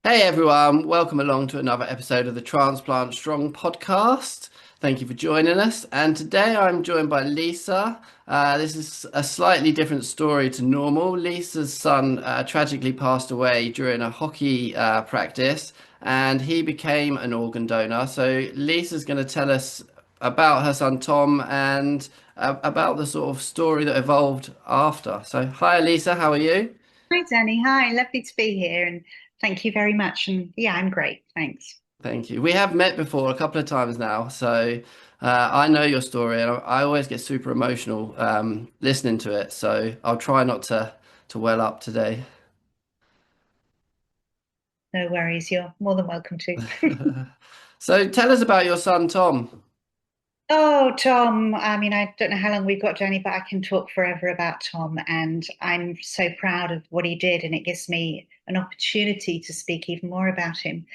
Hey everyone, welcome along to another episode of the Transplant Strong Podcast. Thank you for joining us. And today I'm joined by Lisa. This is a slightly different story to normal. Lisa's son tragically passed away during a hockey practice and he became an organ donor. So Lisa's going to tell us about her son Tom and about the sort of story that evolved after. So, hi Lisa, how are you? Hi, Danny. Hi, lovely to be here, and thank you very much. And yeah, I'm great. Thanks. Thank you. We have met before a couple of times now, so I know your story, and I always get super emotional listening to it. So I'll try not to well up today. No worries. You're more than welcome to. So tell us about your son, Tom. Oh, Tom. I mean, I don't know how long we've got, Danny, but I can talk forever about Tom. And I'm so proud of what he did, and it gives me an opportunity to speak even more about him.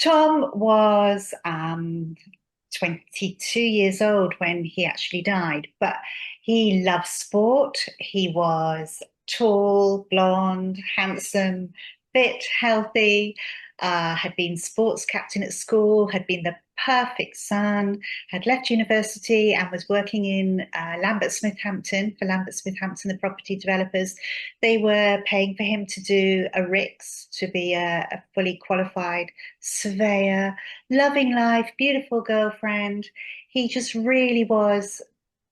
Tom was 22 years old when he actually died, but he loved sport. He was tall, blonde, handsome, fit, healthy, had been sports captain at school, had been the perfect son, had left university and was working in Lambert Smith Hampton for Lambert Smith Hampton, the property developers. They were paying for him to do a RICS to be a fully qualified surveyor, loving life, beautiful girlfriend. He just really was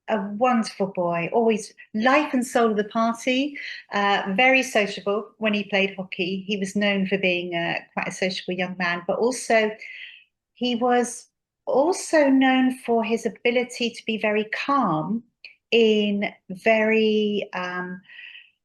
a wonderful boy, always life and soul of the party, very sociable when he played hockey. He was known for being quite a sociable young man, but also he was also known for his ability to be very calm in very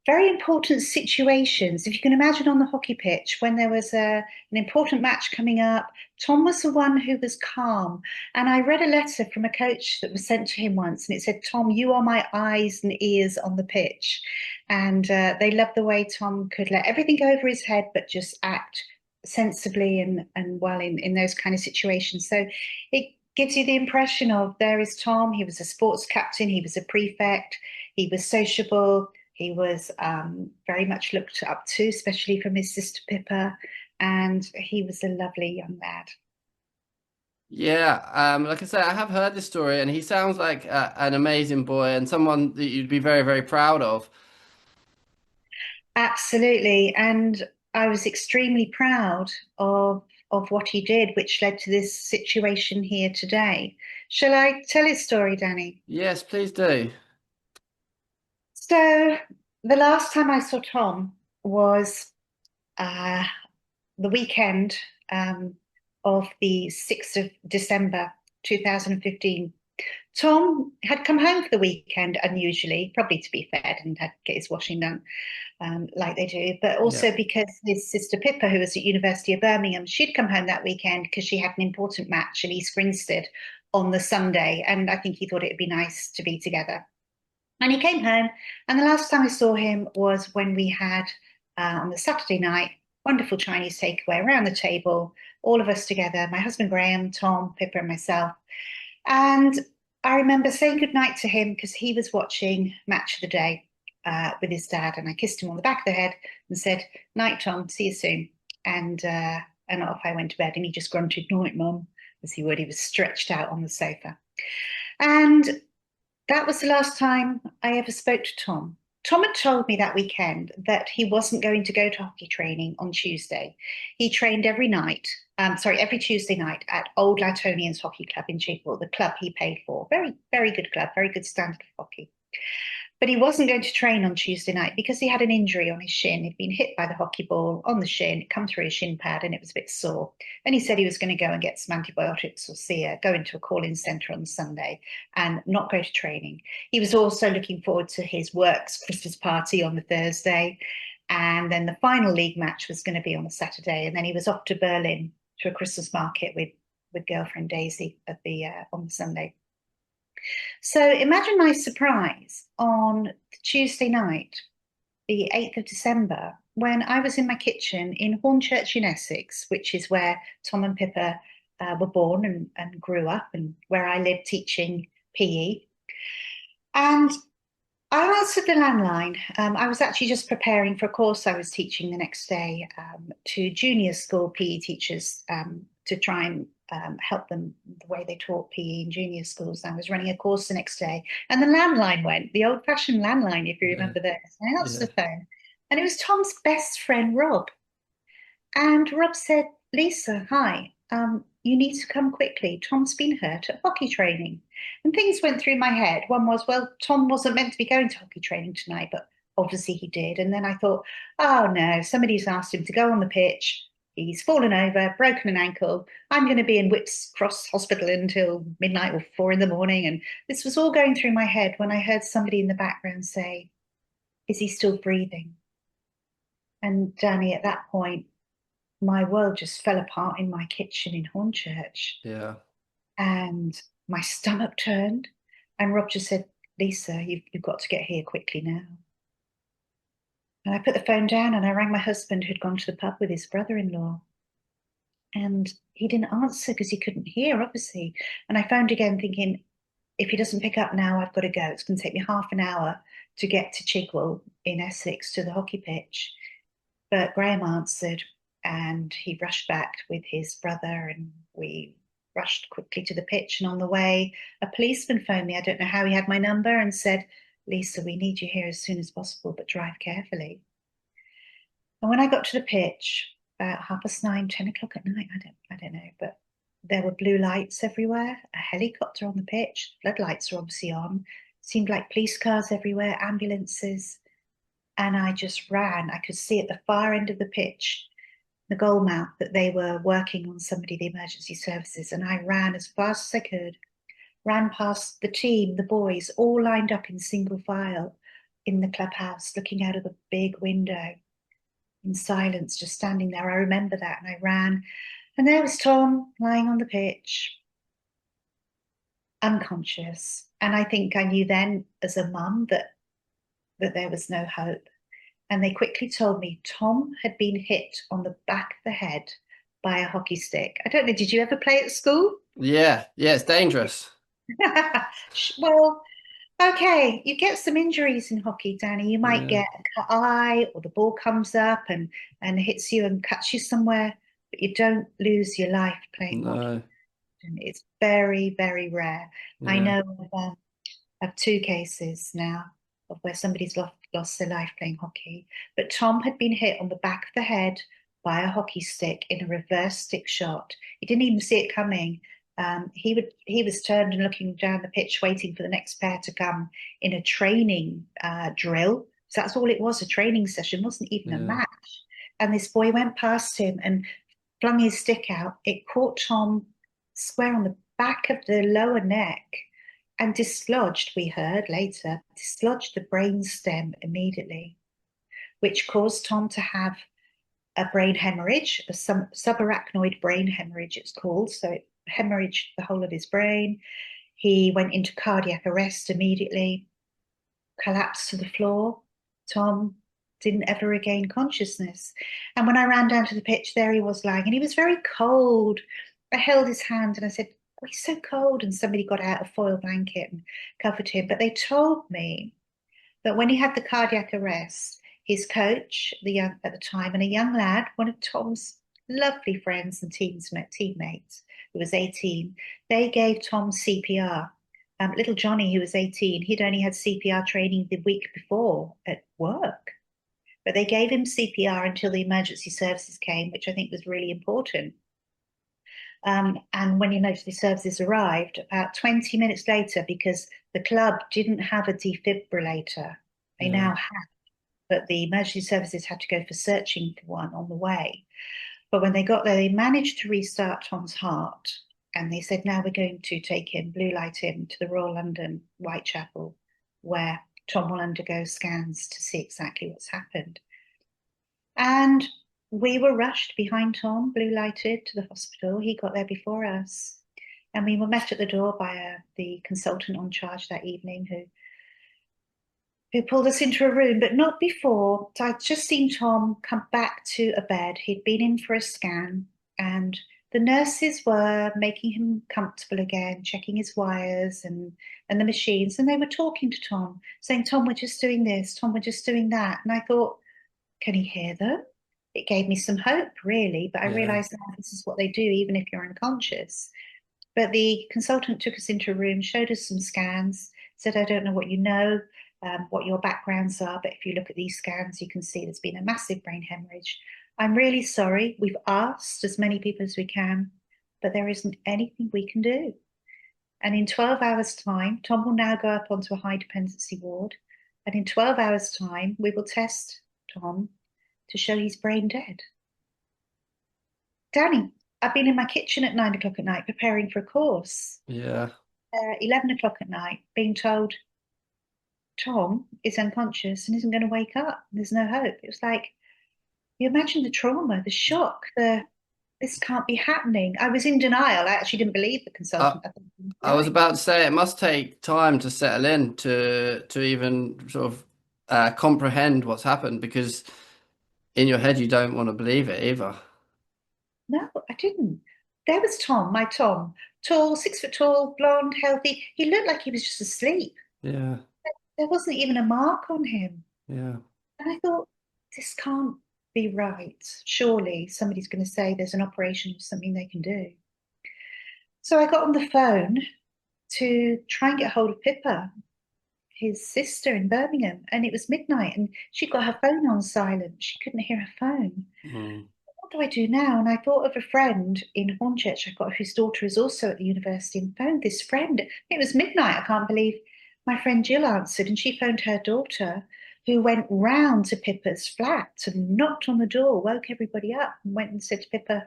important situations. If you can imagine on the hockey pitch, when there was an important match coming up, Tom was the one who was calm. And I read a letter from a coach that was sent to him once, and it said, Tom, you are my eyes and ears on the pitch. And they loved the way Tom could let everything go over his head, but just act sensibly and well in those kind of situations. So it gives you the impression of there is Tom. He was a sports captain, he was a prefect, he was sociable, he was very much looked up to, especially from his sister Pippa, and he was a lovely young lad. Yeah, like I said, I have heard this story, and he sounds like an amazing boy and someone that you'd be very, very proud of. Absolutely, and I was extremely proud of what he did, which led to this situation here today. Shall I tell his story, Danny? Yes, please do. So the last time I saw Tom was uh, the weekend of the 6th of December 2015. Tom had come home for the weekend unusually, probably to be fed and had to get his washing done like they do, but Yeah. also because his sister Pippa, who was at University of Birmingham, she'd come home that weekend because she had an important match in East Grinstead on the Sunday, and I think he thought it'd be nice to be together. And he came home, and the last time I saw him was when we had on the Saturday night, wonderful Chinese takeaway around the table, all of us together, my husband Graham, Tom, Pippa, and myself. And I remember saying goodnight to him because he was watching Match of the Day with his dad, and I kissed him on the back of the head and said, "Night, Tom. See you soon." And off I went to bed, and he just grunted, "Night, Mum," as he would. He was stretched out on the sofa, and that was the last time I ever spoke to Tom. Tom had told me that weekend that he wasn't going to go to hockey training on Tuesday. He trained every night, every Tuesday night at Old Latonians Hockey Club in Chigwell, the club he paid for. Very, very good club, very good standard of hockey. But he wasn't going to train on Tuesday night because he had an injury on his shin. He'd been hit by the hockey ball on the shin, it come through his shin pad, and it was a bit sore. And he said he was going to go and get some antibiotics or go into a call-in centre on Sunday and not go to training. He was also looking forward to his works Christmas party on the Thursday. And then the final league match was going to be on the Saturday. And then he was off to Berlin to a Christmas market with girlfriend Daisy on the Sunday. So imagine my surprise on Tuesday night, the 8th of December, when I was in my kitchen in Hornchurch in Essex, which is where Tom and Pippa were born and grew up, and where I lived teaching PE. And I answered the landline. I was actually just preparing for a course I was teaching the next day to junior school PE teachers to try and help them the way they taught PE in junior schools. I was running a course the next day, and the landline went, the old-fashioned landline, if you Yeah, remember this. I answered yeah, the phone, and it was Tom's best friend, Rob. And Rob said, Lisa, hi, you need to come quickly. Tom's been hurt at hockey training. And things went through my head. One was, well, Tom wasn't meant to be going to hockey training tonight, but obviously he did. And then I thought, oh no, somebody's asked him to go on the pitch. He's fallen over, broken an ankle. I'm going to be in Whips Cross Hospital until midnight or 4 in the morning. And this was all going through my head when I heard somebody in the background say, is he still breathing? And Danny, at that point, my world just fell apart in my kitchen in Hornchurch. yeah. And my stomach turned. And Rob just said, Lisa, you've got to get here quickly now. And I put the phone down and I rang my husband, who'd gone to the pub with his brother in law. And he didn't answer because he couldn't hear, obviously. And I phoned again, thinking, if he doesn't pick up now, I've got to go. It's going to take me half an hour to get to Chigwell in Essex to the hockey pitch. But Graham answered and he rushed back with his brother and we rushed quickly to the pitch. And on the way, a policeman phoned me. I don't know how he had my number and said, Lisa, we need you here as soon as possible, but drive carefully. And when I got to the pitch, about 9:30, 10 o'clock at night, I don't know, but there were blue lights everywhere, a helicopter on the pitch, floodlights were obviously on, seemed like police cars everywhere, ambulances. And I just ran. I could see at the far end of the pitch, the goal mouth, that they were working on somebody, the emergency services. And I ran as fast as I could, ran past the team, the boys, all lined up in single file in the clubhouse, looking out of the big window in silence, just standing there. I remember that. And I ran. And there was Tom lying on the pitch, unconscious. And I think I knew then as a mum that there was no hope. And they quickly told me Tom had been hit on the back of the head by a hockey stick. I don't know, did you ever play at school? Yeah, yeah, it's dangerous. Well, okay, you get some injuries in hockey, Danny. You might Yeah, get a cut eye or the ball comes up and hits you and cuts you somewhere, but you don't lose your life playing hockey. no, It's very, very rare. I yeah, know of two cases now of where somebody's lost their life playing hockey. But Tom had been hit on the back of the head by a hockey stick in a reverse stick shot. He didn't even see it coming. He was turned and looking down the pitch, waiting for the next pair to come in a training drill. So that's all it was, a training session, wasn't even a yeah, match. And this boy went past him and flung his stick out. It caught Tom square on the back of the lower neck and dislodged, we heard later, dislodged the brain stem immediately, which caused Tom to have a brain hemorrhage, a subarachnoid brain hemorrhage, it's called. So it hemorrhaged the whole of his brain. He went into cardiac arrest immediately, collapsed to the floor. Tom didn't ever regain consciousness. And when I ran down to the pitch, there he was lying, and he was very cold. I held his hand and I said, oh, he's so cold. And somebody got out a foil blanket and covered him. But they told me that when he had the cardiac arrest, his coach, at the time, and a young lad, one of Tom's lovely friends and teammates, who was 18, they gave Tom CPR. Little Johnny, who was 18, he'd only had CPR training the week before at work. But they gave him CPR until the emergency services came, which I think was really important. And when the emergency services arrived, about 20 minutes later, because the club didn't have a defibrillator, they yeah, now have, but the emergency services had to go for searching for one on the way. But when they got there, they managed to restart Tom's heart. And they said, now we're going to take him, blue light him to the Royal London Whitechapel, where Tom will undergo scans to see exactly what's happened. And we were rushed behind Tom, blue lighted to the hospital. He got there before us. And we were met at the door by the consultant on charge that evening who pulled us into a room, but not before. So I'd just seen Tom come back to a bed. He'd been in for a scan and The nurses were making him comfortable again, checking his wires and the machines, and they were talking to Tom, saying, Tom, we're just doing this, Tom, we're just doing that. And I thought, can he hear them? It gave me some hope, really, but I Yeah. realized now this is what they do, even if you're unconscious. But the consultant took us into a room, showed us some scans, said, I don't know what you know, what your backgrounds are, but if you look at these scans, you can see there's been a massive brain hemorrhage. I'm really sorry. We've asked as many people as we can, but there isn't anything we can do. And in 12 hours' time, Tom will now go up onto a high dependency ward. And in 12 hours' time, we will test Tom to show he's brain dead. Danny, I've been in my kitchen at 9 o'clock at night preparing for a course. Yeah. 11 o'clock at night, being told Tom is unconscious and isn't going to wake up. There's no hope. It was like, you imagine the trauma, the shock, this can't be happening. I was in denial. I actually didn't believe the I, consultant. I thought he was I was right. about to say it must take time to settle in to even sort of comprehend what's happened because in your head you don't want to believe it either. No, I didn't. There was Tom, my Tom, tall, 6 foot tall, blonde, healthy. He looked like he was just asleep. Yeah. There wasn't even a mark on him. Yeah. And I thought, this can't be right. Surely somebody's going to say there's an operation or something they can do. So I got on the phone to try and get hold of Pippa, his sister in Birmingham, and it was midnight and she'd got her phone on silent. She couldn't hear her phone. Mm. What do I do now? And I thought of a friend in Hornchurch I've got whose daughter is also at the university and phoned this friend. It was midnight. I can't believe my friend Jill answered, and she phoned her daughter, who went round to Pippa's flat and knocked on the door, woke everybody up, and went and said to Pippa,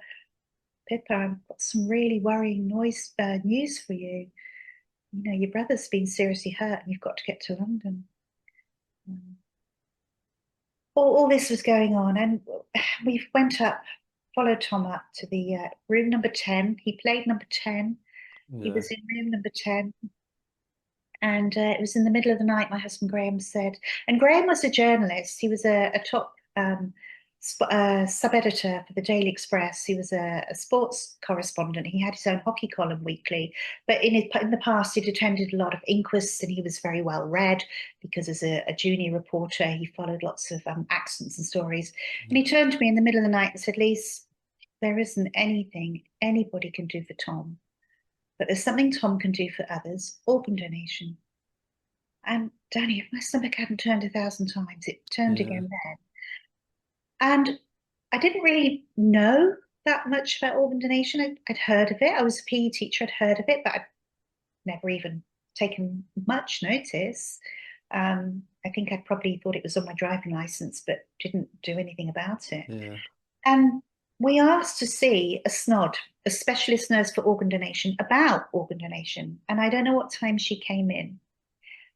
Pippa, I've got some really worrying news for you. You know, your brother's been seriously hurt and you've got to get to London. Um, all this was going on, and we went up, followed Tom up to the room number 10. He played number 10. He Yeah. was in room number 10. And it was in the middle of the night, my husband Graham said, and Graham was a journalist. He was a top sub-editor for the Daily Express. He was a sports correspondent. He had his own hockey column weekly. But in the past, he'd attended a lot of inquests and he was very well read because as a junior reporter, he followed lots of accidents and stories. And he turned to me in the middle of the night and said, Lise, there isn't anything anybody can do for Tom. But there's something Tom can do for others, organ donation. And Danny, if my stomach hadn't turned 1,000 times, it turned Yeah. again then. And I didn't really know that much about organ donation. I'd heard of it. I was a PE teacher, I'd heard of it, but I'd never even taken much notice. I think I'd probably thought it was on my driving license, but didn't do anything about it. Yeah. And we asked to see a SNOD, a specialist nurse for organ donation, about organ donation. And I don't know what time she came in,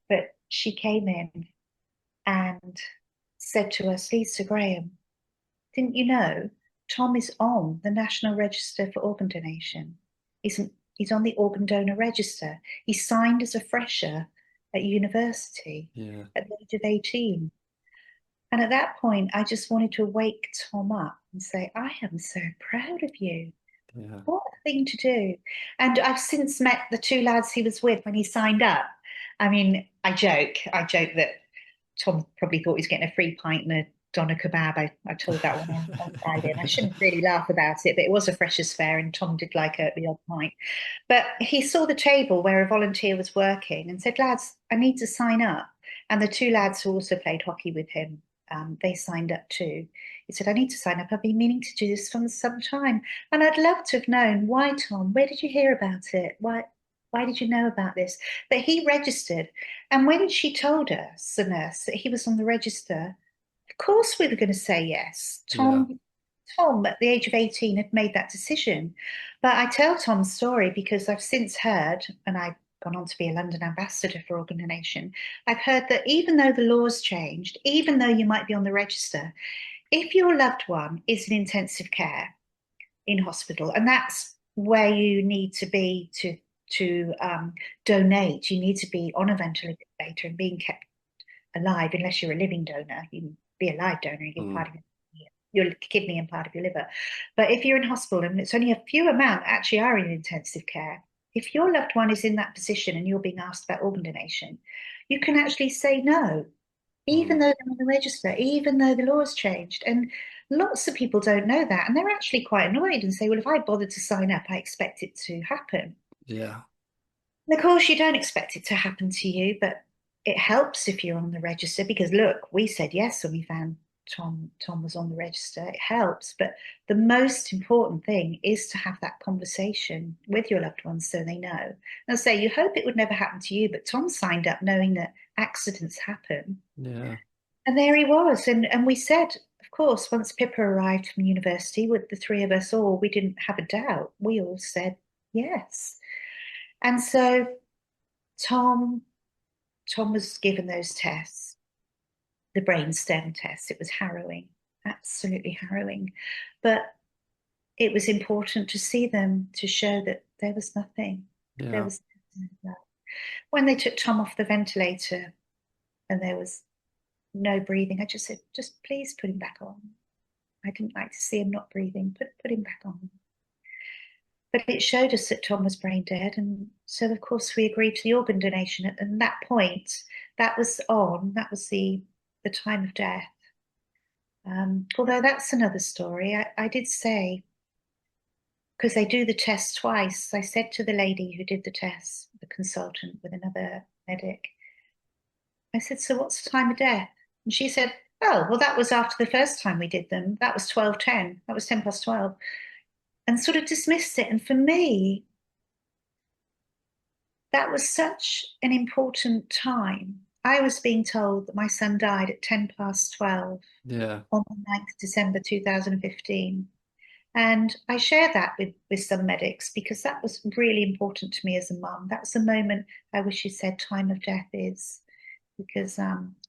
but she came in and said to us, Lisa Graham, didn't you know Tom is on the National Register for Organ Donation? He's on the organ donor register. He signed as a fresher at university Yeah. at the age of 18. And at that point, I just wanted to wake Tom up and say, I am so proud of you. Yeah. What a thing to do. And I've since met the two lads he was with when he signed up. I mean, I joke that Tom probably thought he was getting a free pint and a doner kebab. I told that one on Friday, and I shouldn't really laugh about it, but it was a freshers fair, and Tom did like the odd pint. But he saw the table where a volunteer was working and said, lads, I need to sign up. And the two lads who also played hockey with him, they signed up too. He said, I need to sign up. I've been meaning to do this for some time. And I'd love to have known why, Tom. Where did you hear about it? Why did you know about this? But he registered. And when she told us, the nurse, that he was on the register, of course we were going to say yes. Yeah. Tom, at the age of 18, had made that decision. But I tell Tom's story because I've since heard, and I've gone on to be a London ambassador for organ donation, I've heard that even though the law's changed, even though you might be on the register, if your loved one is in intensive care in hospital, and that's where you need to be to donate, you need to be on a ventilator and being kept alive, unless you're a living donor, you can be a live donor, you're Mm. part of it. your kidney and part of your liver. But if you're in hospital, and it's only a few amount actually are in intensive care, if your loved one is in that position and you're being asked about organ donation, you can actually say no, even though they're on the register, even though the law has changed. And lots of people don't know that. And they're actually quite annoyed and say, well, if I bothered to sign up, I expect it to happen. Yeah. And of course, you don't expect it to happen to you, but it helps if you're on the register because look, we said yes when we found Tom was on the register. It helps, but the most important thing is to have that conversation with your loved ones so they know. And I'll say you hope it would never happen to you, but Tom signed up knowing that accidents happen. Yeah. And there he was. And we said, of course, once Pippa arrived from university with the three of us all, we didn't have a doubt. We all said yes. And so Tom was given those tests, the brainstem tests. It was harrowing, absolutely harrowing. But it was important to see them to show that there was nothing. Yeah. There was nothing. When they took Tom off the ventilator and there was no breathing, I just said, just please put him back on. I didn't like to see him not breathing. Put him back on. But it showed us that Tom was brain dead. And so, of course, we agreed to the organ donation. And that point, that was the time of death. Although that's another story. I did say, because they do the test twice, I said to the lady who did the test, the consultant with another medic, I said, so what's the time of death? And she said, oh, well, that was after the first time we did them. That was 12:10. That was 10 past 12. And sort of dismissed it. And for me, that was such an important time. I was being told that my son died at 10 past 12 on the 9th of December 2015. And I share that with some medics because that was really important to me as a mum. That was the moment I wish you said time of death is. Because,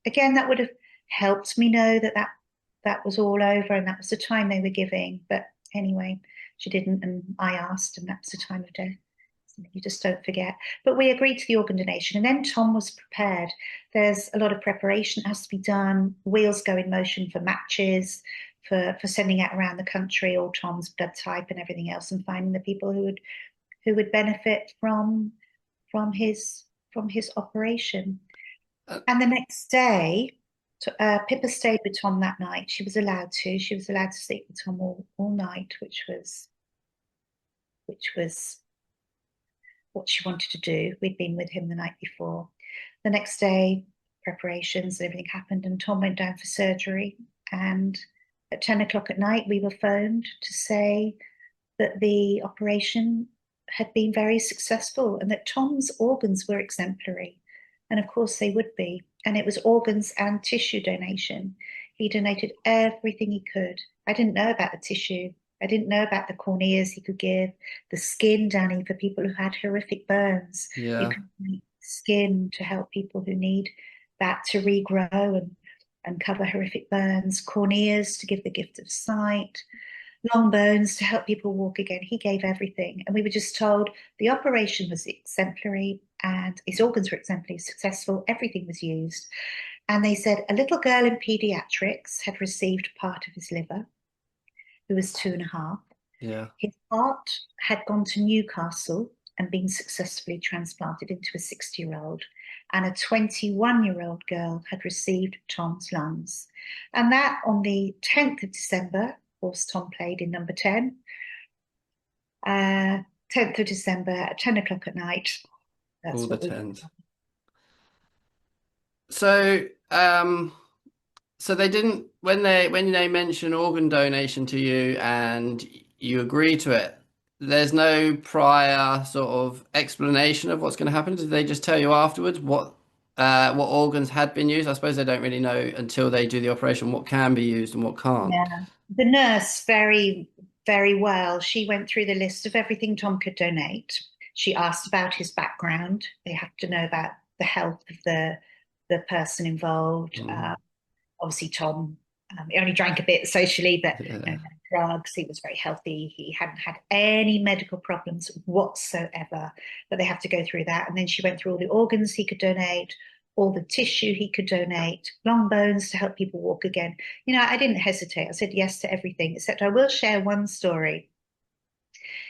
again, that would have helped me know that was all over and that was the time they were giving. But anyway, she didn't, and I asked, and that was the time of death. You just don't forget. But we agreed to the organ donation, and then Tom was prepared. There's a lot of preparation that has to be done. Wheels go in motion for matches, for sending out around the country all Tom's blood type and everything else, and finding the people who would benefit from his operation. And the next day, Pippa stayed with Tom that night. She was allowed to. She was allowed to sleep with Tom all night, which was what she wanted to do. We'd been with him the night before. The next day, preparations and everything happened, and Tom went down for surgery. And at 10 o'clock at night, we were phoned to say that the operation had been very successful and that Tom's organs were exemplary. And of course they would be. And it was organs and tissue donation. He donated everything he could. I didn't know about the tissue. I didn't know about the corneas he could give, the skin, Danny, for people who had horrific burns. Yeah. You can make skin to help people who need that to regrow and cover horrific burns, corneas to give the gift of sight, long bones to help people walk again. He gave everything. And we were just told the operation was exemplary and his organs were exemplary, successful, everything was used. And they said a little girl in pediatrics had received part of his liver, who was 2.5. Yeah. His heart had gone to Newcastle and been successfully transplanted into a 60-year-old. And a 21-year-old girl had received Tom's lungs. And that on the 10th of December, of course, Tom played in number 10. 10th of December at 10 o'clock at night. That's All what the we tens. So, so they didn't when they mention organ donation to you and you agree to it. There's no prior sort of explanation of what's going to happen. Did they just tell you afterwards what organs had been used? I suppose they don't really know until they do the operation what can be used and what can't. Yeah. The nurse very, very well. She went through the list of everything Tom could donate. She asked about his background. They have to know about the health of the person involved. Obviously, Tom, he only drank a bit socially, but no drugs. He was very healthy. He hadn't had any medical problems whatsoever. But they have to go through that. And then she went through all the organs he could donate, all the tissue he could donate, long bones to help people walk again. I didn't hesitate. I said yes to everything, except I will share one story.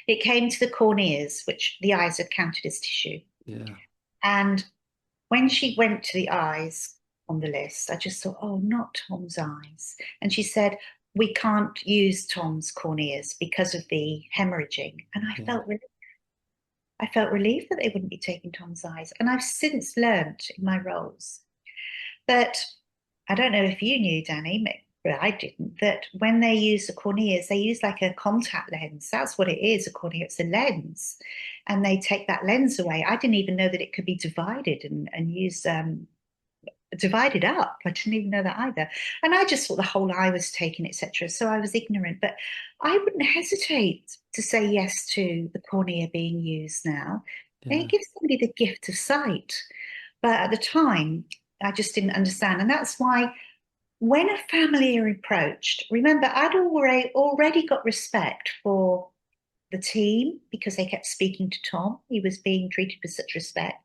It came to the corneas, which the eyes are counted as tissue. Yeah. And when she went to the eyes on the list, I just thought, oh, not Tom's eyes. And she said, we can't use Tom's corneas because of the hemorrhaging. And Yeah. I felt relieved that they wouldn't be taking Tom's eyes. And I've since learnt in my roles that I don't know if you knew, Danny, but I didn't, that when they use the corneas, they use like a contact lens. That's what it is, a cornea. It's a lens. And they take that lens away. I didn't even know that it could be divided and used divided up. I didn't even know that either. And I just thought the whole eye was taken, etc. So I was ignorant, but I wouldn't hesitate to say yes to the cornea being used now. It Yeah. gives somebody the gift of sight. But at the time, I just didn't understand. And that's why when a family are approached, remember, I'd already got respect for the team because they kept speaking to Tom. He was being treated with such respect.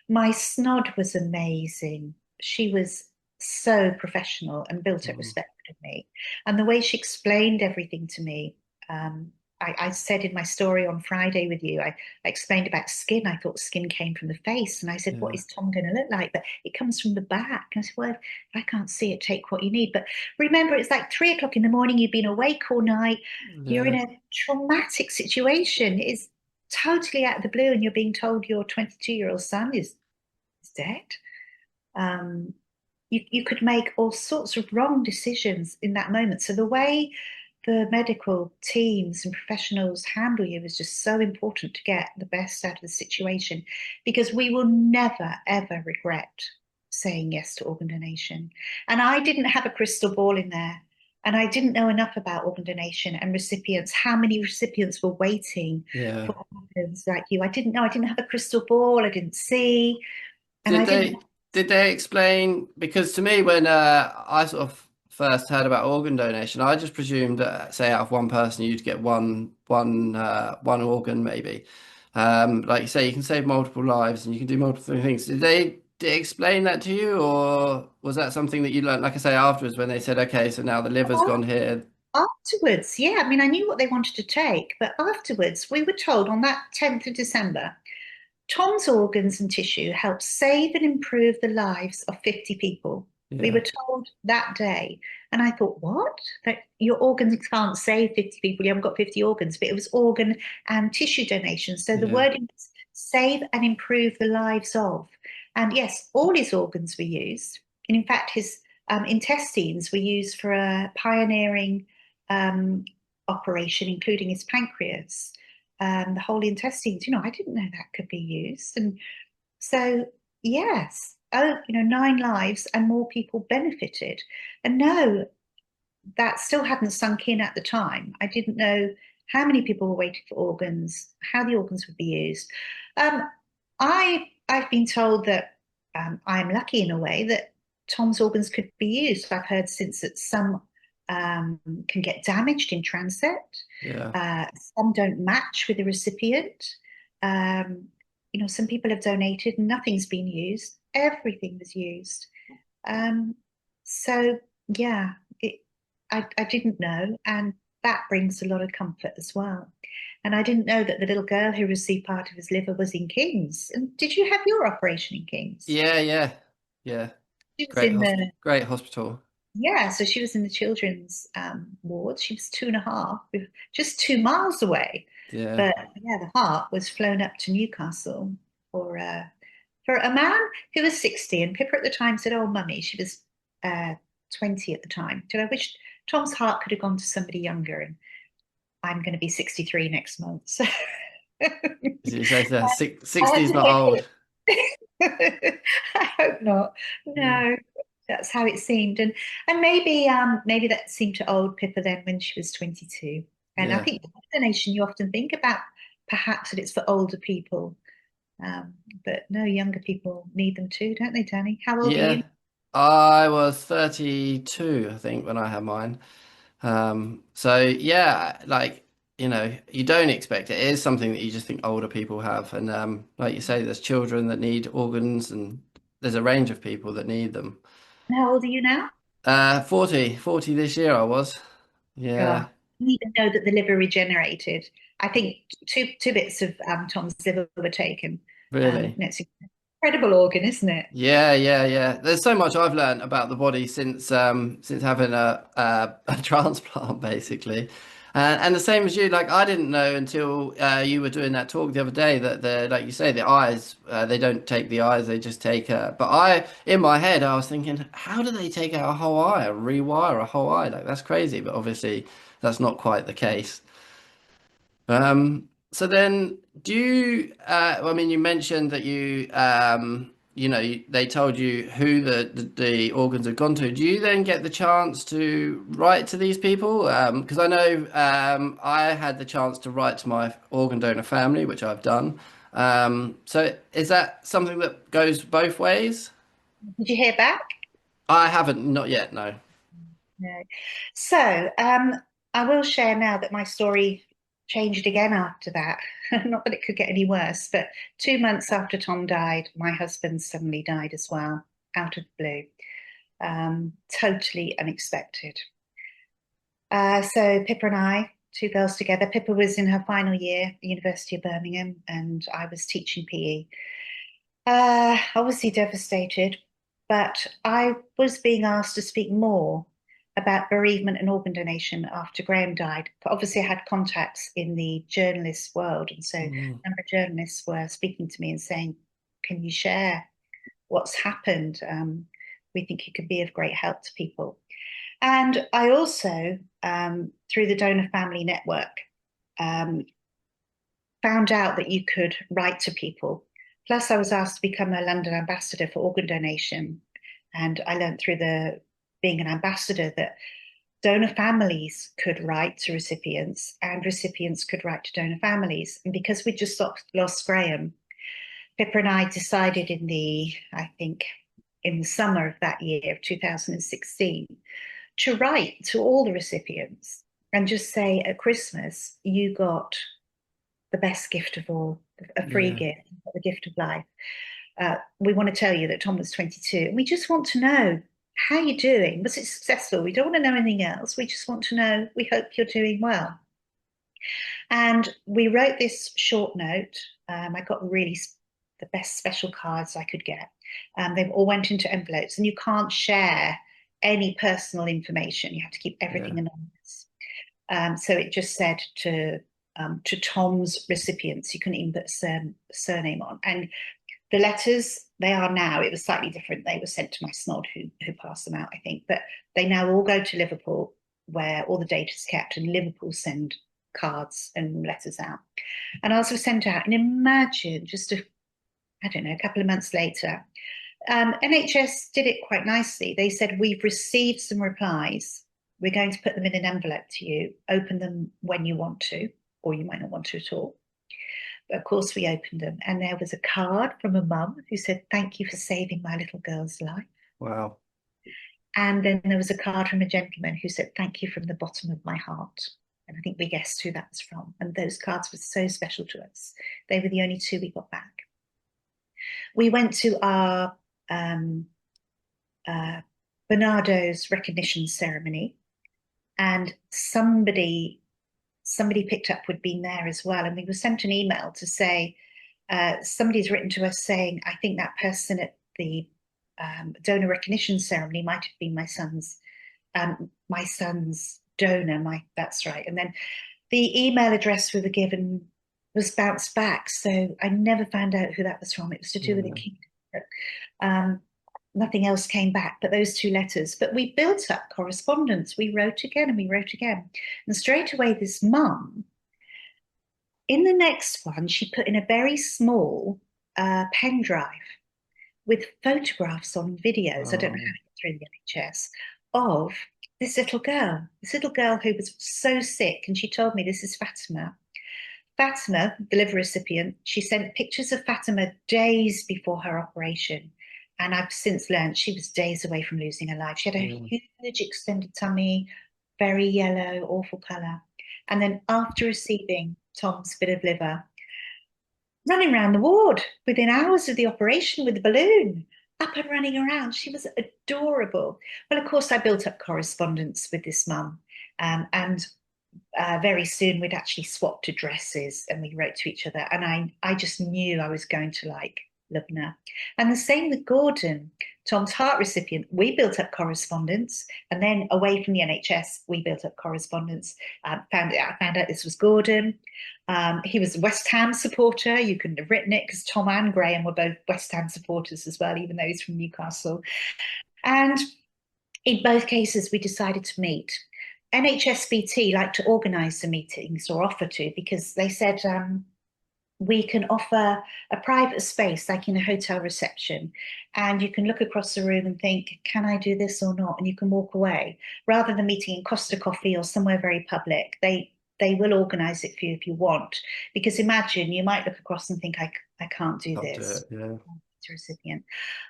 My snod was amazing. She was so professional and built up Mm. respect for me. And the way she explained everything to me, um, I said in my story on Friday with you, I explained about skin. I thought skin came from the face. And I said, what Yeah. is Tom going to look like? But it comes from the back. And I said, well, if I can't see it, take what you need. But remember, it's like 3 o'clock in the morning. You've been awake all night. You're in Yeah. a traumatic situation. It's totally out of the blue, and you're being told your 22-year-old son is dead. Um, you could make all sorts of wrong decisions in that moment. So the way the medical teams and professionals handle you is just so important to get the best out of the situation, because we will never, ever regret saying yes to organ donation. And I didn't have a crystal ball in there. And I didn't know enough about organ donation and recipients, how many recipients were waiting Yeah. for organs like you. I didn't know. I didn't have a crystal ball. I didn't see. And Did I didn't. they explain? Because to me, when I sort of first heard about organ donation, I just presumed that, say, out of one person, you'd get one organ, maybe. Like you say, you can save multiple lives and you can do multiple things. Did they explain that to you, or was that something that you learned, like I say, afterwards when they said, okay, so now the liver's gone here? Afterwards, yeah, I mean, I knew what they wanted to take, but afterwards, we were told on that 10th of December, Tom's organs and tissue helped save and improve the lives of 50 people. We Yeah. were told that day. And I thought, what? That your organs can't save 50 people. You haven't got 50 organs, but it was organ and tissue donation. So the Yeah. wording was save and improve the lives of. And yes, all his organs were used. And in fact, his intestines were used for a pioneering um, operation, including his pancreas, the whole intestines. I didn't know that could be used. And so, yes, oh, 9 lives and more people benefited. And no, that still hadn't sunk in at the time. I didn't know how many people were waiting for organs, how the organs would be used. Um, I've been told that I am lucky in a way that Tom's organs could be used. I've heard since that some can get damaged in transit, Yeah. some don't match with the recipient. Um, some people have donated and nothing's been used. Everything was used. Um, so yeah, I didn't know, and that brings a lot of comfort as well. And I didn't know that the little girl who received part of his liver was in King's. And did you have your operation in King's? Yeah. Yeah. Yeah. She was in the Great hospital. Yeah, so she was in the children's ward. She was 2.5, just 2 miles away. Yeah. But yeah, the heart was flown up to Newcastle for for a man who was 60. And Pippa at the time said, "Oh, mummy," she was 20 at the time. "Did I wish Tom's heart could have gone to somebody younger?" And I'm going to be 63 next month. So As you say, the I had 60's to not get old. it. I hope not. Yeah. No, that's how it seemed. And maybe that seemed to old Pippa then when she was 22. And I Yeah. think the nation you often think about perhaps that it's for older people. Um, but no, younger people need them too, don't they, Danny? How old are you? Yeah. I was 32, I think, when I had mine. So yeah, like, you don't expect it. It is something that you just think older people have. And like you say, there's children that need organs and there's a range of people that need them. How old are you now? 40 this year I was. God, Yeah, I didn't even know that the liver regenerated. I think two bits of Tom's liver were taken. really. It's an incredible organ, isn't it? Yeah, yeah, yeah. There's so much I've learned about the body since having a transplant, basically, and the same as you. Like I didn't know until you were doing that talk the other day that the like you say the eyes they don't take the eyes, they just take. But I in my head I was thinking, how do they take out a whole eye, or rewire a whole eye? Like that's crazy. But obviously that's not quite the case. So then, do you? I mean, you mentioned that they told you who the organs had gone to. Do you then get the chance to write to these people? Because I know I had the chance to write to my organ donor family, which I've done. So is that something that goes both ways? Did you hear back? I haven't, not yet, no. No. So, I will share now that my story changed again after that. Not that it could get any worse, but 2 months after Tom died, my husband suddenly died as well, out of the blue. Totally unexpected. So Pippa and I, two girls together. Pippa was in her final year at the University of Birmingham, and I was teaching PE. Obviously devastated, but I was being asked to speak more about bereavement and organ donation after Graham died. But obviously, I had contacts in the journalist world, and so a Mm, number of journalists were speaking to me and saying, "Can you share what's happened? We think it could be of great help to people." And I also, through the donor family network, um, found out that you could write to people. Plus, I was asked to become a London ambassador for organ donation. And I learned through the being an ambassador that donor families could write to recipients and recipients could write to donor families. And because we just lost Graham, Pippa and I decided I think, in the summer of that year of 2016, to write to all the recipients and just say at Christmas, you got the best gift of all, a free yeah, gift, the gift of life. We want to tell you that Tom was 22. And we just want to know how you're doing. Was it successful? We don't want to know anything else. We just want to know, we hope you're doing well. And we wrote this short note. I got really the best special cards I could get. They all went into envelopes, and you can't share any personal information. You have to keep yeah, everything anonymous. So it just said to Tom's recipients, you couldn't even put a surname on. And the letters, they are now, it was slightly different. They were sent to my snod who passed them out, I think. But they now all go to Liverpool, where all the data is kept, and Liverpool send cards and letters out. And ours were sent out. And imagine I don't know, a couple of months later, NHS did it quite nicely. They said, we've received some replies. We're going to put them in an envelope to you. Open them when you want to, or you might not want to at all. But of course, we opened them, and there was a card from a mum who said, "Thank you for saving my little girl's life." wow. And then there was a card from a gentleman who said, "Thank you from the bottom of my heart." And I think we guessed who that was from. And those cards were so special to us. They were the only two we got back. We went to our uh, Bernardo's recognition ceremony, and somebody picked up who'd been there as well, and we were sent an email to say somebody's written to us saying, I think that person at the donor recognition ceremony might have been my son's donor. That's right. And then the email address we were given was bounced back, so I never found out who that was from. It was to do with the Yeah. kingdom. Nothing else came back but those two letters. But we built up correspondence. We wrote again and we wrote again. And straight away, this mum, in the next one, she put in a very small pen drive with photographs on videos. I don't know how Oh, to get through the NHS of this little girl who was so sick. And she told me, this is Fatima. Fatima, the liver recipient, she sent pictures of Fatima days before her operation. And I've since learned she was days away from losing her life. She had a yeah. huge extended tummy, very yellow, awful colour. And then after receiving Tom's bit of liver, running around the ward within hours of the operation with the balloon. up and running around. She was adorable. Well, of course, I built up correspondence with this mum, and very soon we'd actually swapped addresses and we wrote to each other. And I just knew I was going to like Lubna. And the same with Gordon, Tom's heart recipient. We built up correspondence, and then away from the NHS, we built up correspondence. I found out this was Gordon. He was a West Ham supporter. You couldn't have written it because Tom and Graham were both West Ham supporters as well, even though he's from Newcastle. And in both cases, we decided to meet. NHSBT like to organise the meetings or offer to because they said we can offer a private space like in a hotel reception, and you can look across the room and think, can I do this or not? And you can walk away rather than meeting in Costa Coffee or somewhere very public. They will organise it for you if you want, because imagine you might look across and think, I can't do I'll do this. it. Yeah. Recipient.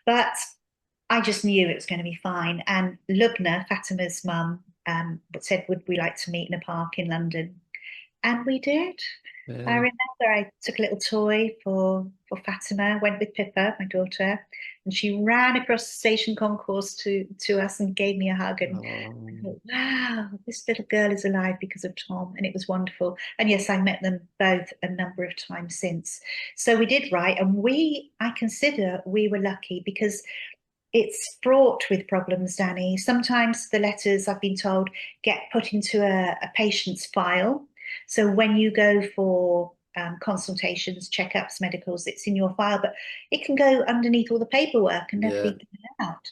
But I just knew it was going to be fine. And Lubna, Fatima's mum, said, would we like to meet in a park in London? And we did. I Yeah. remember I took a little toy for Fatima, went with Pippa, my daughter, and she ran across the station concourse to us and gave me a hug. And I Oh, thought, wow, this little girl is alive because of Tom. And it was wonderful. And yes, I met them both a number of times since. So we did right. And I consider we were lucky because it's fraught with problems, Danny. Sometimes the letters, I've been told, get put into a patient's file. So when you go for consultations, checkups, medicals, it's in your file, but it can go underneath all the paperwork and never be yeah. given out.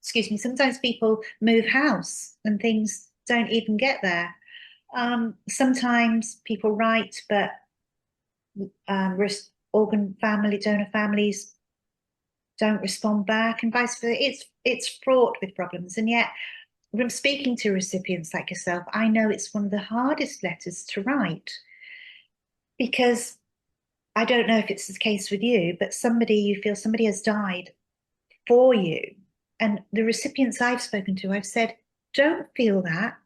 Excuse me. Sometimes people move house and things don't even get there. Sometimes people write, but donor families don't respond back, and vice versa. It's fraught with problems, and yet from speaking to recipients like yourself, I know it's one of the hardest letters to write because I don't know if it's the case with you, but you feel somebody has died for you. And the recipients I've spoken to, I've said, don't feel that.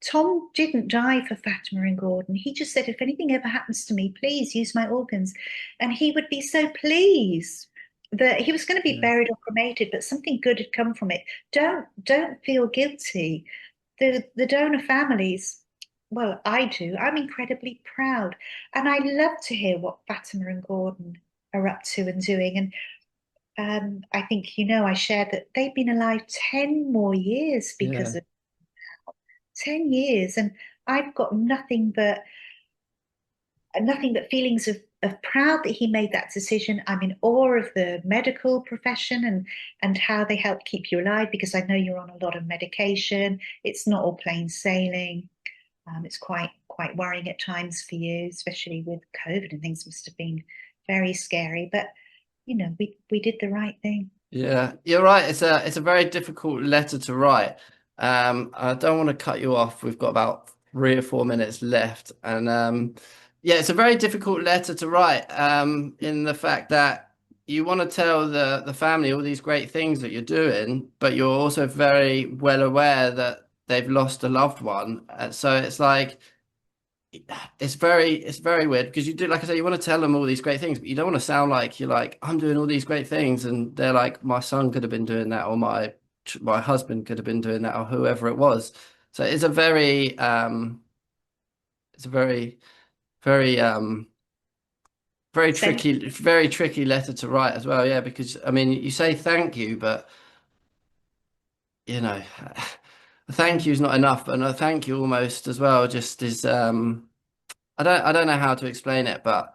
Tom didn't die for Fatima and Gordon. He just said, if anything ever happens to me, please use my organs. And he would be so pleased that he was going to be Yeah. buried or cremated, but something good had come from it. Don't feel guilty. The donor families, well, I do. I'm incredibly proud. And I love to hear what Fatima and Gordon are up to and doing. And I think, I shared that they've been alive 10 more years Yeah. because of 10 years. And I've got nothing but feelings of proud that he made that decision. I'm in awe of the medical profession and how they help keep you alive, because I know you're on a lot of medication. It's not all plain sailing. It's quite worrying at times for you, especially with COVID and things must have been very scary. But we did the right thing. Yeah, you're right. It's a very difficult letter to write. I don't want to cut you off. We've got about 3 or 4 minutes left, and yeah, it's a very difficult letter to write. In the fact that you want to tell the family all these great things that you're doing, but you're also very well aware that they've lost a loved one. So it's like it's very weird because you do, like I say, you want to tell them all these great things, but you don't want to sound like you're like, I'm doing all these great things, and they're like, my son could have been doing that, or my husband could have been doing that, or whoever it was. So it's a very very So very tricky letter to write as well. Yeah, because I mean, you say thank you, but you know, thank you is not enough, but a thank you almost as well just is I don't know how to explain it, but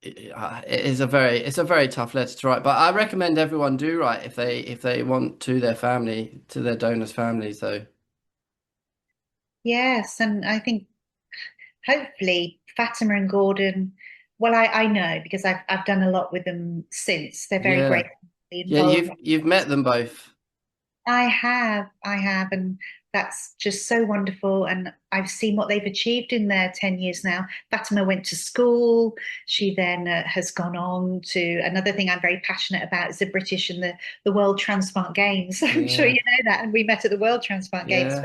it's a very tough letter to write, but I recommend everyone do write if they want to their family, to their donors' families, though. yes, and I think hopefully Fatima and Gordon, well, I know because I've done a lot with them since. They're very Yeah, grateful to be yeah, involved. you've met them both. I have, and that's just so wonderful. And I've seen what they've achieved in their 10 years now. Fatima went to school. She then has gone on to another thing I'm very passionate about is the British and the World Transplant Games. I'm sure Yeah, you know that. And we met at the World Transplant Games. yeah,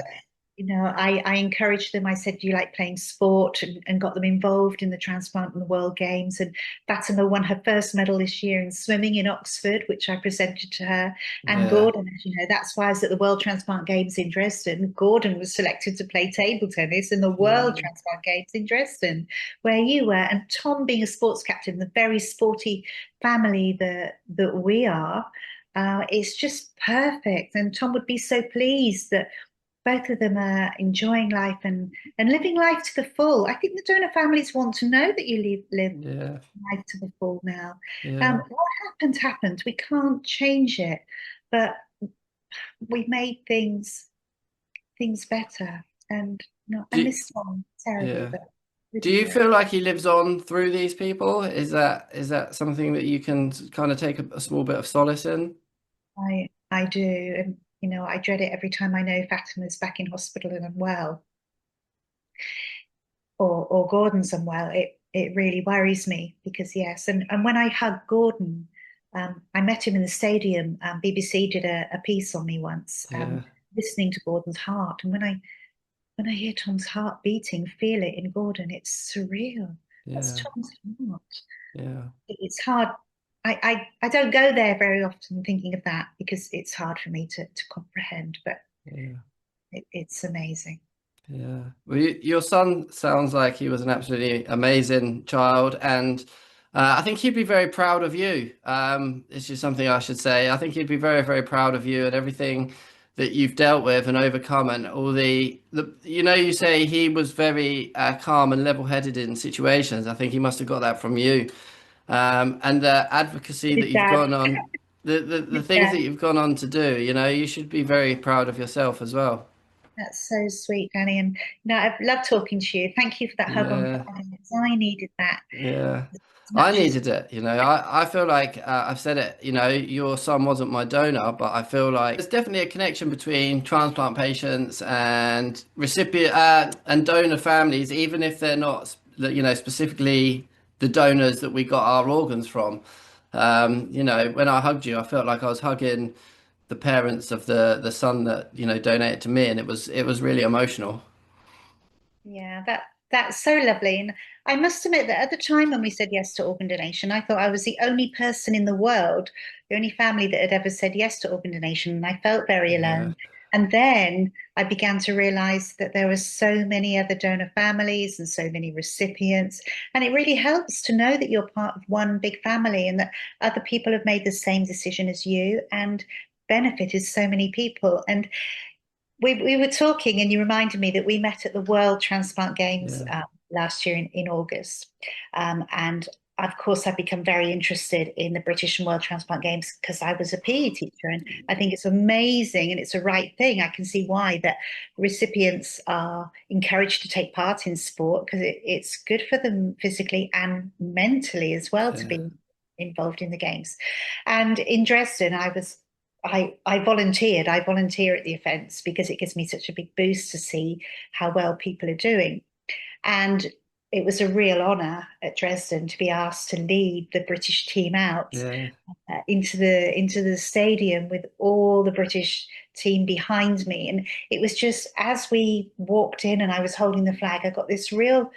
I encouraged them. I said, do you like playing sport? And got them involved in the Transplant and the World Games. And Fatima won her first medal this year in swimming in Oxford, which I presented to her. And Yeah, Gordon, as you know, that's why I was at the World Transplant Games in Dresden. Gordon was selected to play table tennis in the World yeah, Transplant Games in Dresden, where you were. And Tom, being a sports captain, the very sporty family that we are, it's just perfect. And Tom would be so pleased that both of them are enjoying life and living life to the full. I think the donor families want to know that you live yeah, life to the full now. yeah. What happened happened. We can't change it, but we made things better. And no, I Do, miss Tom terribly, yeah. but Do really you do. feel like he lives on through these people? Is that something that you can kind of take a small bit of solace in? I do, and I dread it every time I know Fatima's back in hospital and unwell, or Gordon's unwell. It really worries me because yes, and when I hug Gordon, I met him in the stadium. BBC did a piece on me once, Yeah, listening to Gordon's heart, and when I hear Tom's heart beating, feel it in Gordon, it's surreal. That's yeah, Tom's heart. yeah, It's hard. I don't go there very often thinking of that because it's hard for me to comprehend, but yeah. it's amazing. Yeah. Well, your son sounds like he was an absolutely amazing child, and I think he'd be very proud of you. It's just something I should say. I think he'd be very, very proud of you and everything that you've dealt with and overcome, and all you say he was very calm and level-headed in situations. I think he must have got that from you, and the advocacy that His you've dad, gone on, the his things that dad. you've gone on to do. You should be very proud of yourself as well. That's so sweet, Danny. And I've loved talking to you. Thank you for that hug on Yeah. Friday. I needed that Yeah, as I much as needed it. I feel like I've said it. Your son wasn't my donor, but I feel like there's definitely a connection between transplant patients and recipient and donor families, even if they're not, specifically the donors that we got our organs from. When I hugged you, I felt like I was hugging the parents of the son that donated to me, and it was really emotional. Yeah, that's so lovely. And I must admit that at the time when we said yes to organ donation, I thought I was the only person in the world, the only family that had ever said yes to organ donation, and I felt very Yeah, alone. And then I began to realize that there were so many other donor families and so many recipients. And it really helps to know that you're part of one big family and that other people have made the same decision as you and benefited so many people. And we were talking, and you reminded me that we met at the World Transplant Games yeah, last year in August. And of course, I've become very interested in the British and World Transplant Games because I was a PE teacher, and I think it's amazing and it's a right thing. I can see why that recipients are encouraged to take part in sport because it's good for them physically and mentally as well to yeah, be involved in the games. And in Dresden, I volunteered. I volunteer at the events because it gives me such a big boost to see how well people are doing. And it was a real honor at Dresden to be asked to lead the British team out yeah, into the stadium with all the British team behind me. And it was just as we walked in and I was holding the flag, I got this real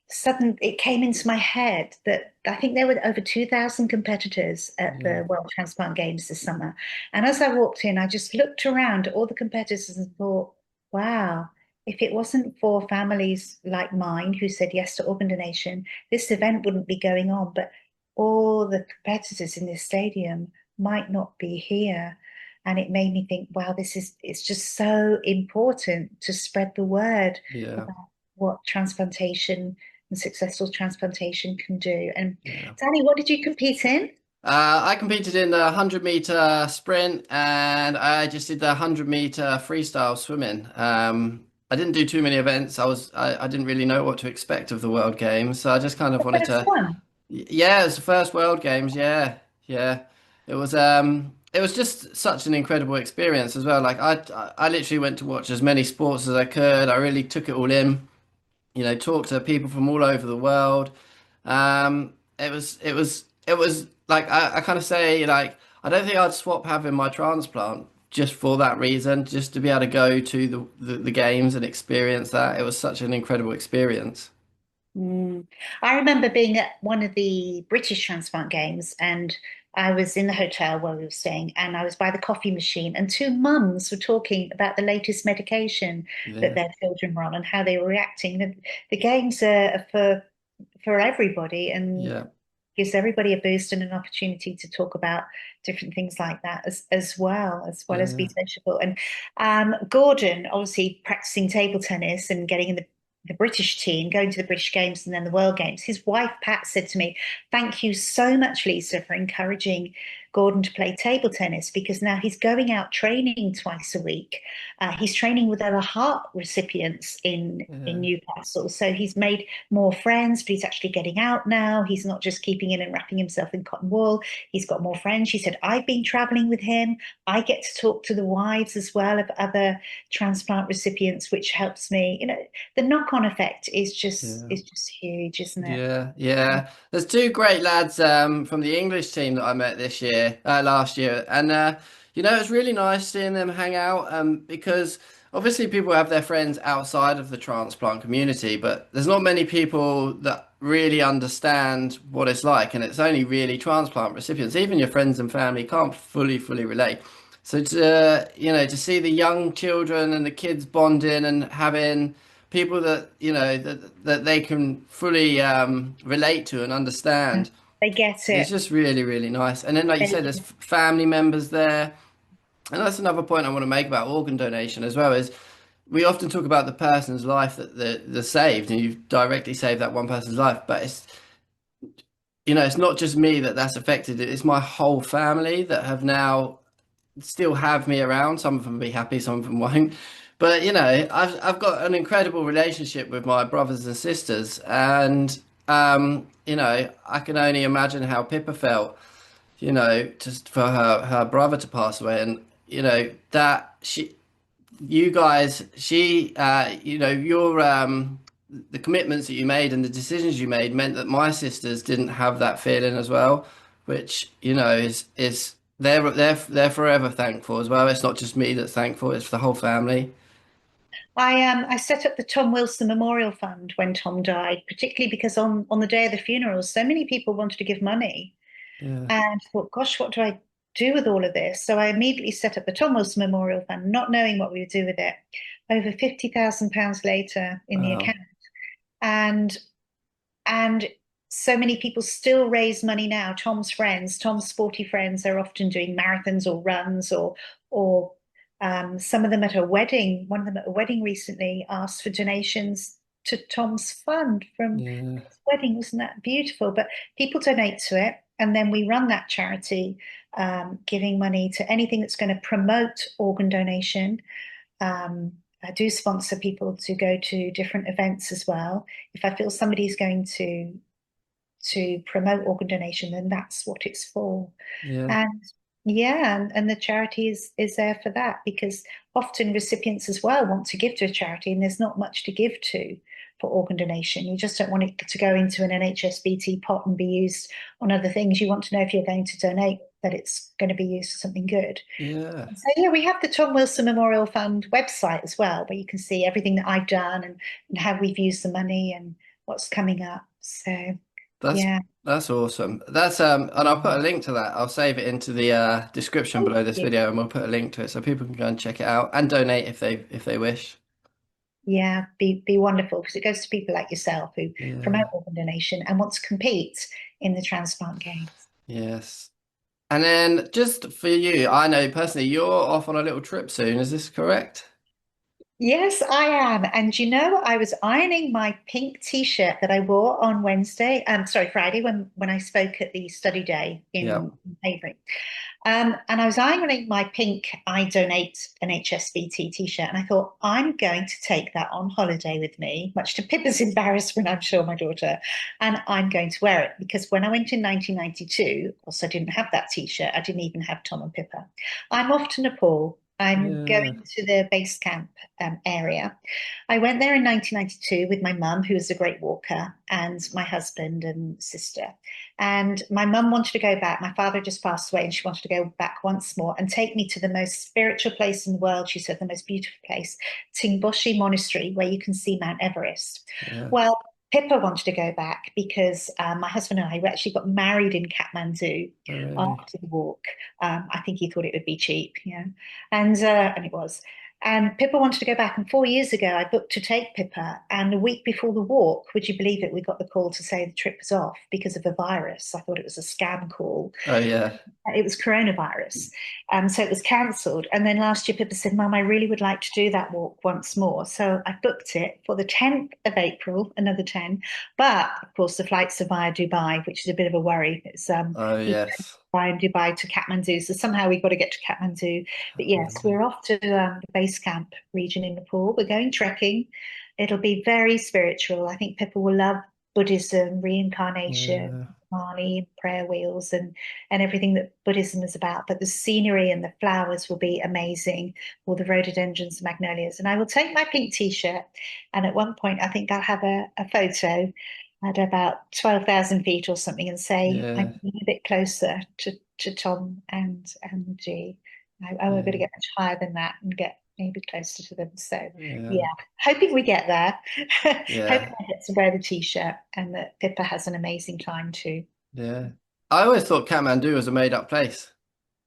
sudden, it came into my head that I think there were over 2,000 competitors at yeah, the World Transplant Games this summer. And as I walked in, I just looked around at all the competitors and thought, wow, if it wasn't for families like mine who said yes to organ donation, this event wouldn't be going on. But all the competitors in this stadium might not be here. And it made me think, wow, it's just so important to spread the word yeah, about what transplantation and successful transplantation can do. And yeah. Danny, what did you compete in? I competed in the 100-meter sprint and I just did the 100-meter freestyle swimming. I didn't do too many events. I didn't really know what to expect of the World Games, so I just kind of The wanted first to. one. Yeah, it was the first World Games. Yeah, yeah. It was just such an incredible experience as well. Like I literally went to watch as many sports as I could. I really took it all in. Talk to people from all over the world. It was like I kind of say like I don't think I'd swap having my transplant just for that reason, just to be able to go to the games and experience that. It was such an incredible experience. Mm. I remember being at one of the British transplant games, and I was in the hotel where we were staying, and I was by the coffee machine, and two mums were talking about the latest medication that Yeah, their children were on and how they were reacting. The games are for everybody and yeah, gives everybody a boost and an opportunity to talk about different things like that as well as be yeah, sociable. And Gordon, obviously practicing table tennis and getting in the British team, going to the British Games and then the World Games. His wife Pat said to me, "Thank you so much, Lisa, for encouraging Gordon to play table tennis because now he's going out training twice a week. He's training with other heart recipients in yeah, Newcastle, so he's made more friends, but he's actually getting out now. He's not just keeping in and wrapping himself in cotton wool. He's got more friends." She said, "I've been traveling with him. I get to talk to the wives as well of other transplant recipients, which helps me. The knock-on effect yeah. is just huge, isn't it?" Yeah, yeah. There's two great lads from the English team that I met this year, last year, and it's really nice seeing them hang out. Because obviously people have their friends outside of the transplant community, but there's not many people that really understand what it's like, and it's only really transplant recipients. Even your friends and family can't fully relate. So to see the young children and the kids bonding and having people that that they can fully relate to and Yeah. understand. They get It's it. just really nice. And then, like you They said, there's family members there, and that's another point I want to make about organ donation as well. Is we often talk about the person's life that they're saved, and you've directly saved that one person's life, but it's not just me that's affected. It's my whole family that have now still have me around. Some of them will be happy, some of them won't. But I've got an incredible relationship with my brothers and sisters, and I can only imagine how Pippa felt, just for her brother to pass away, and that you guys, your the commitments that you made and the decisions you made meant that my sisters didn't have that feeling as well, which is they're forever thankful as well. It's not just me that's thankful; it's the whole family. I set up the Tom Wilson Memorial Fund when Tom died, particularly because on the day of the funeral, so many people wanted to give money, Yeah. and thought, "Gosh, what do I do with all of this?" So I immediately set up the Tom Wilson Memorial Fund, not knowing what we would do with it. Over £50,000 later in the Wow. account, and and so many people still raise money now. Tom's sporty friends, are often doing marathons or runs or some of them at a wedding. One of them at a wedding recently asked for donations to Tom's fund from Yeah. his wedding. Wasn't that beautiful? But people donate to it, and then we run that charity, giving money to anything that's going to promote organ donation. I do sponsor people to go to different events as well. If I feel somebody's going to promote organ donation, then that's what it's for. Yeah. And yeah, and the charity is there for that because often recipients as well want to give to a charity and there's not much to give to for organ donation. You just don't want it to go into an NHSBT pot and be used on other things. You want to know if you're going to donate that it's going to be used for something good. Yeah. So yeah, we have the Tom Wilson Memorial Fund website as well, where you can see everything that I've done and how we've used the money and what's coming up. So That's yeah. that's awesome. That's and I'll put a link to that. I'll save it into the description Thank below this you. video, and we'll put a link to it so people can go and check it out and donate if they wish. Yeah, be wonderful because it goes to people like yourself who promote Yeah. organ donation and want to compete in the transplant games. Yes. And then just for you, I know personally you're off on a little trip soon. Is this correct? Yes, I am. And I was ironing my pink t-shirt that I wore on Friday when I spoke at the study day Yeah. in Avery. And I was ironing my pink I Donate an HSBT t-shirt, and I thought, I'm going to take that on holiday with me, much to Pippa's embarrassment, I'm sure, my daughter, and I'm going to wear it because when I went in 1992, of course, I didn't have that t-shirt. I didn't even have Tom and Pippa. I'm off to Nepal I'm Yeah. going to the base camp area. I went there in 1992 with my mum, who was a great walker, and my husband and sister. And my mum wanted to go back. My father just passed away, and she wanted to go back once more and take me to the most spiritual place in the world. She said the most beautiful place, Tingboshi Monastery, where you can see Mount Everest. Yeah. Well, Pippa wanted to go back because my husband and I we actually got married in Kathmandu Oh, really? after the walk. I think he thought it would be cheap, and it was. And Pippa wanted to go back. And 4 years ago, I booked to take Pippa. And a week before the walk, would you believe it? We got the call to say the trip was off because of a virus. I thought it was a scam call. Oh, yeah. It was coronavirus. So it was cancelled. And then last year, Pippa said, Mum, I really would like to do that walk once more. So I booked it for the 10th of April, another 10. But of course, the flights are via Dubai, which is a bit of a worry. It's Oh, you yes. fly in Dubai to Kathmandu. So somehow we've got to get to Kathmandu. But yes, we're off to the base camp region in Nepal. We're going trekking. It'll be very spiritual. I think Pippa will love Buddhism, reincarnation, Yeah. Mali, prayer wheels, and everything that Buddhism is about. But the scenery and the flowers will be amazing, all the rhododendrons and magnolias. And I will take my pink t-shirt, and at one point, I think I'll have a photo at about 12,000 feet or something and say, I'm Yeah. a bit closer to Tom and G. I won't be able to Yeah. get much higher than that and get maybe closer to them. So, Yeah. yeah, hoping we get there. Hoping Yeah. I get to wear the t-shirt and that Pippa has an amazing time too. Yeah. I always thought Kathmandu was a made-up place.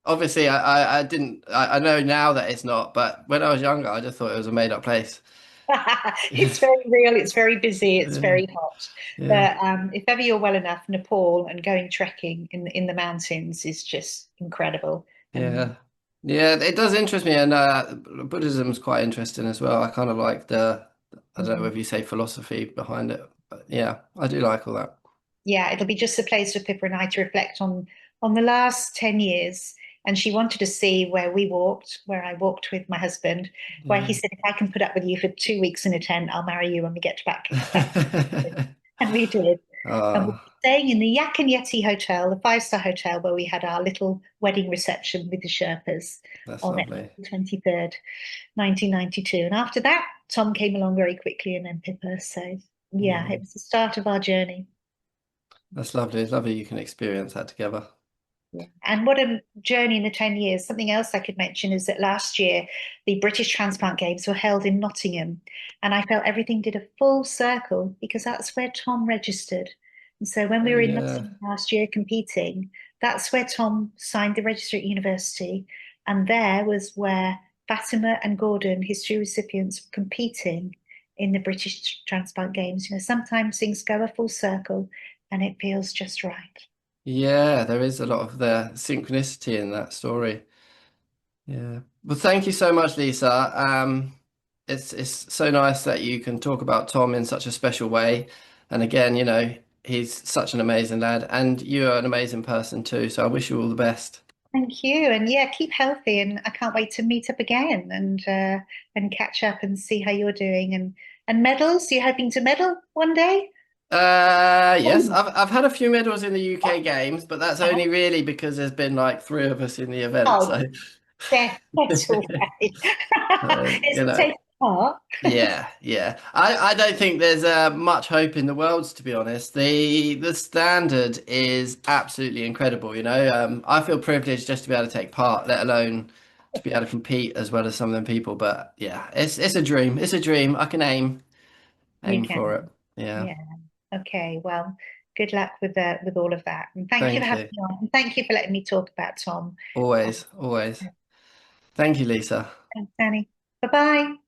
Obviously, I didn't. I know now that it's not, but when I was younger, I just thought it was a made-up place. It's very real, it's very busy, it's Yeah. very hot. Yeah. But if ever you're well enough, Nepal and going trekking in the mountains is just incredible. And Yeah. Yeah. It does interest me, and Buddhism's quite interesting as well. I kind of like I don't know mm, whether you say philosophy behind it, but yeah, I do like all that. yeah, it'll be just a place for Pippa and I to reflect on the last 10 years. And she wanted to see where we walked, where I walked with my husband, where he Yeah. said, if I can put up with you for 2 weeks in a tent, I'll marry you when we get back. And we did. And we were Oh, staying in the Yak and Yeti Hotel, the five-star hotel where we had our little wedding reception with the Sherpas that's on lovely. April 23rd, 1992. And after that, Tom came along very quickly and then Pippa. So, yeah, Mm, it was the start of our journey. that's lovely. It's lovely you can experience that together. Yeah. And what a journey in the 10 years. Something else I could mention is that last year, the British Transplant Games were held in Nottingham. And I felt everything did a full circle because that's where Tom registered. And so when Oh, we were in yeah. Nottingham last year competing, that's where Tom signed the register at university. And there was where Fatima and Gordon, his two recipients, were competing in the British Transplant Games. Sometimes things go a full circle and it feels just right. Yeah, there is a lot of the synchronicity in that story. Yeah. Well, thank you so much, Lisa. It's so nice that you can talk about Tom in such a special way. And again, he's such an amazing lad, and you are an amazing person too. So I wish you all the best. Thank you. And yeah, keep healthy. And I can't wait to meet up again and catch up and see how you're doing. And medals, you're hoping to medal one day? Yes, Oh, I've had a few medals in the UK games, but that's only really because there's been like three of us in the event. oh, So, get away. It's you know. taking part. Yeah, yeah. I don't think there's much hope in the worlds, to be honest. The standard is absolutely incredible, I feel privileged just to be able to take part, let alone to be able to compete as well as some of them people. But yeah, it's a dream. It's a dream. I can You aim for it. can. Yeah. Yeah. Okay. Well, good luck with all of that. And thank you for Thank having you. me on. And thank you for letting me talk about Tom. Always, always. Thank you, Lisa. Thanks, Danny. Bye-bye.